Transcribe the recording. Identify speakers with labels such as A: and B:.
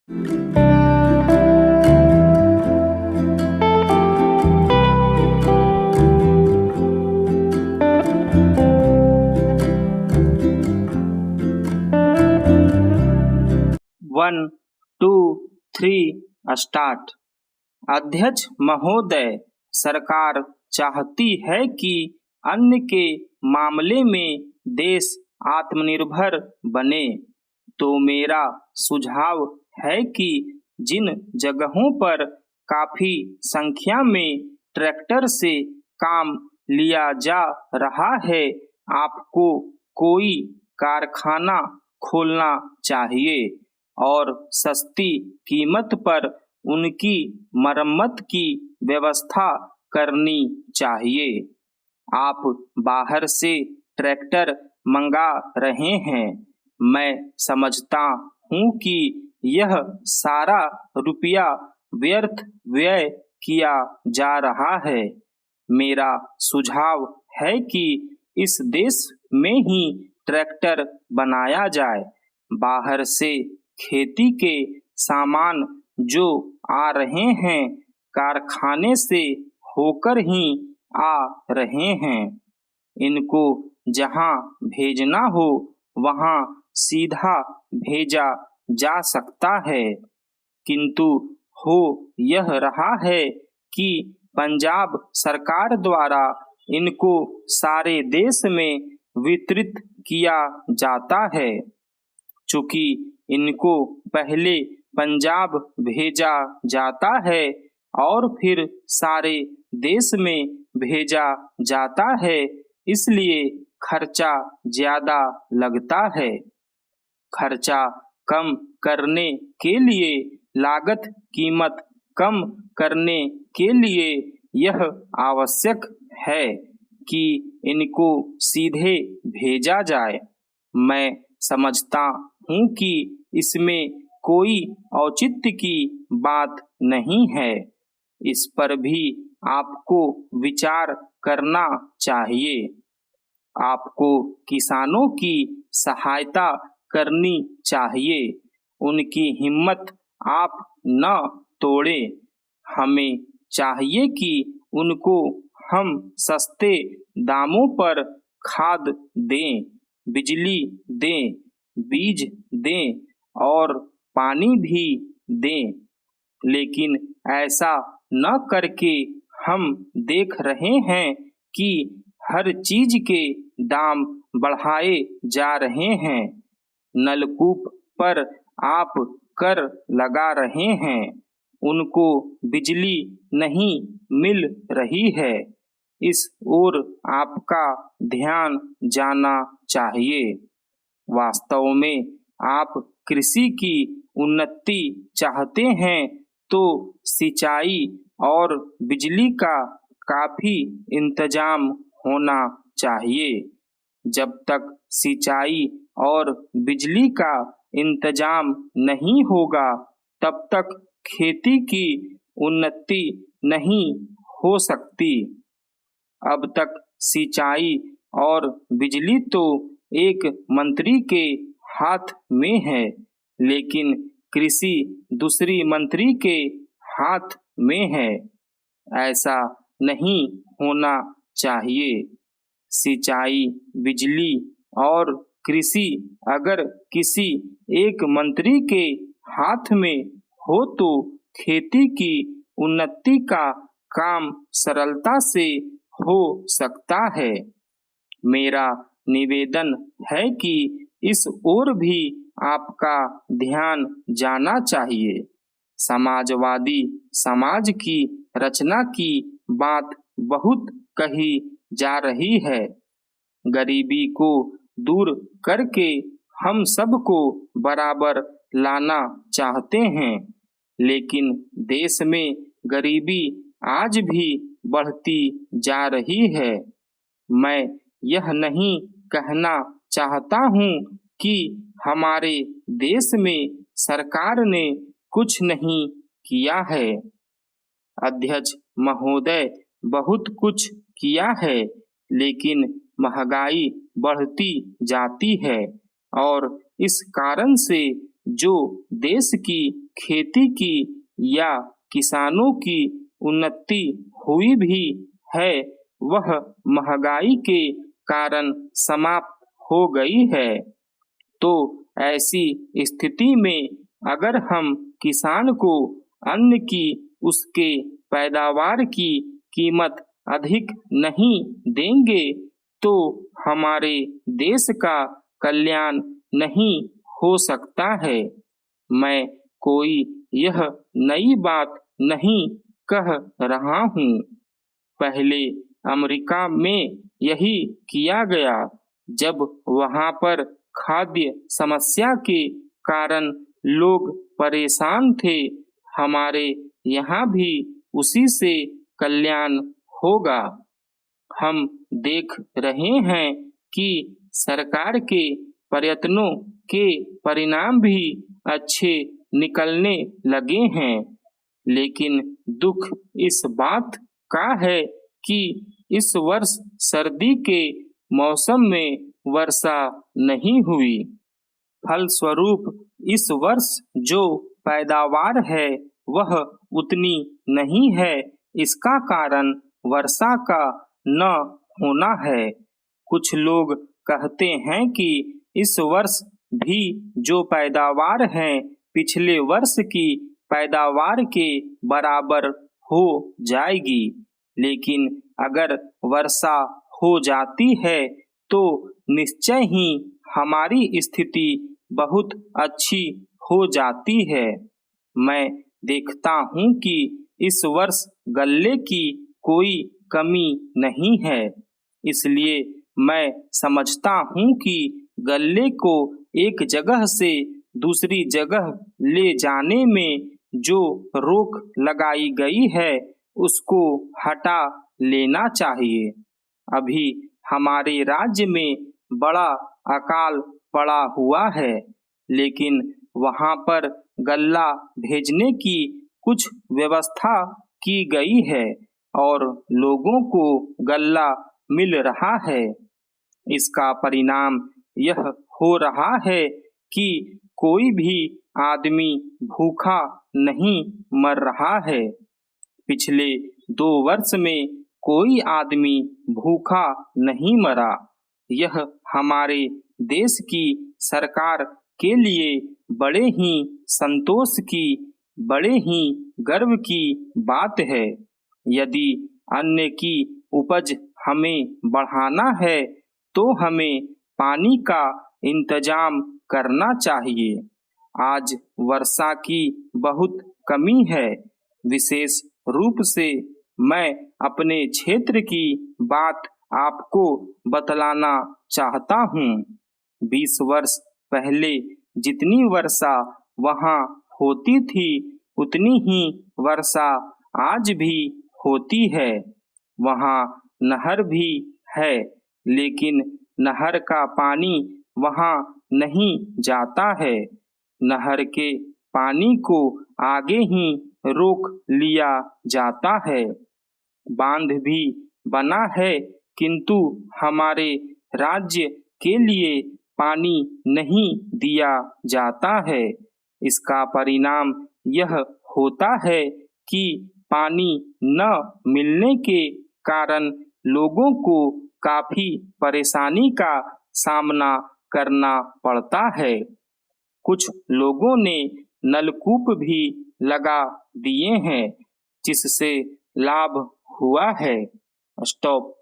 A: One two three start. अध्यक्ष महोदय, सरकार चाहती है कि अन्न के मामले में देश आत्मनिर्भर बने, तो मेरा सुझाव है कि जिन जगहों पर काफी संख्या में ट्रैक्टर से काम लिया जा रहा है, आपको कोई कारखाना खोलना चाहिए और सस्ती कीमत पर उनकी मरम्मत की व्यवस्था करनी चाहिए। आप बाहर से ट्रैक्टर मंगा रहे हैं। मैं समझता हूँ कि यह सारा रुपया व्यर्थ व्यय किया जा रहा है। मेरा सुझाव है कि इस देश में ही ट्रैक्टर बनाया जाए। बाहर से खेती के सामान जो आ रहे हैं, कारखाने से होकर ही आ रहे हैं। इनको जहां भेजना हो वहां सीधा भेजा जा सकता है, किंतु हो यह रहा है कि पंजाब सरकार द्वारा इनको सारे देश में वितरित किया जाता है। चूंकि इनको पहले पंजाब भेजा जाता है और फिर सारे देश में भेजा जाता है, इसलिए खर्चा ज्यादा लगता है। खर्चा कम करने के लिए, लागत कीमत कम करने के लिए यह आवश्यक है कि इनको सीधे भेजा जाए। मैं समझता हूँ कि इसमें कोई औचित्य की बात नहीं है। इस पर भी आपको विचार करना चाहिए। आपको किसानों की सहायता करनी चाहिए। उनकी हिम्मत आप न तोड़ें। हमें चाहिए कि उनको हम सस्ते दामों पर खाद दें, बिजली दें, बीज दें और पानी भी दें। लेकिन ऐसा न करके हम देख रहे हैं कि हर चीज के दाम बढ़ाए जा रहे हैं। नलकूप पर आप कर लगा रहे हैं, उनको बिजली नहीं मिल रही है। इस ओर आपका ध्यान जाना चाहिए। वास्तव में आप कृषि की उन्नति चाहते हैं तो सिंचाई और बिजली का काफी इंतजाम होना चाहिए। जब तक सिंचाई और बिजली का इंतजाम नहीं होगा, तब तक खेती की उन्नति नहीं हो सकती। अब तक सिंचाई और बिजली तो एक मंत्री के हाथ में है, लेकिन कृषि दूसरी मंत्री के हाथ में है। ऐसा नहीं होना चाहिए। सिंचाई, बिजली और कृषि अगर किसी एक मंत्री के हाथ में हो तो खेती की उन्नति का काम सरलता से हो सकता है। मेरा निवेदन है कि इस ओर भी आपका ध्यान जाना चाहिए। समाजवादी समाज की रचना की बात बहुत कही जा रही है। गरीबी को दूर करके हम सबको बराबर लाना चाहते हैं, लेकिन देश में गरीबी आज भी बढ़ती जा रही है। मैं यह नहीं कहना चाहता हूँ कि हमारे देश में सरकार ने कुछ नहीं किया है। अध्यक्ष महोदय, बहुत कुछ किया है, लेकिन महंगाई बढ़ती जाती है और इस कारण से जो देश की खेती की या किसानों की उन्नति हुई भी है वह महंगाई के कारण समाप्त हो गई है। तो ऐसी स्थिति में अगर हम किसान को अन्न की उसके पैदावार की कीमत अधिक नहीं देंगे तो हमारे देश का कल्याण नहीं हो सकता है। मैं कोई यह नई बात नहीं कह रहा हूँ। पहले अमेरिका में यही किया गया जब वहाँ पर खाद्य समस्या के कारण लोग परेशान थे। हमारे यहाँ भी उसी से कल्याण होगा। हम देख रहे हैं कि सरकार के प्रयत्नों के परिणाम भी अच्छे निकलने लगे हैं, लेकिन दुख इस बात का है कि इस वर्ष सर्दी के मौसम में वर्षा नहीं हुई। फलस्वरूप इस वर्ष जो पैदावार है वह उतनी नहीं है। इसका कारण वर्षा का न होना है। कुछ लोग कहते हैं कि इस वर्ष भी जो पैदावार है पिछले वर्ष की पैदावार के बराबर हो जाएगी, लेकिन अगर वर्षा हो जाती है तो निश्चय ही हमारी स्थिति बहुत अच्छी हो जाती है। मैं देखता हूँ कि इस वर्ष गल्ले की कोई कमी नहीं है, इसलिए मैं समझता हूँ कि गल्ले को एक जगह से दूसरी जगह ले जाने में जो रोक लगाई गई है उसको हटा लेना चाहिए। अभी हमारे राज्य में बड़ा अकाल पड़ा हुआ है, लेकिन वहाँ पर गल्ला भेजने की कुछ व्यवस्था की गई है और लोगों को गल्ला मिल रहा है। इसका परिणाम यह हो रहा है कि कोई भी आदमी भूखा नहीं मर रहा है। पिछले 2 वर्ष में कोई आदमी भूखा नहीं मरा। यह हमारे देश की सरकार के लिए बड़े ही संतोष की, बड़े ही गर्व की बात है। यदि अन्न की उपज हमें बढ़ाना है तो हमें पानी का इंतजाम करना चाहिए। आज वर्षा की बहुत कमी है। विशेष रूप से मैं अपने क्षेत्र की बात आपको बतलाना चाहता हूँ। 20 वर्ष पहले जितनी वर्षा वहाँ होती थी उतनी ही वर्षा आज भी होती है। वहाँ नहर भी है, लेकिन नहर का पानी वहाँ नहीं जाता है। नहर के पानी को आगे ही रोक लिया जाता है। बांध भी बना है, किंतु हमारे राज्य के लिए पानी नहीं दिया जाता है। इसका परिणाम यह होता है कि पानी न मिलने के कारण लोगों को काफी परेशानी का सामना करना पड़ता है। कुछ लोगों ने नलकूप भी लगा दिए हैं, जिससे लाभ हुआ है। स्टॉप।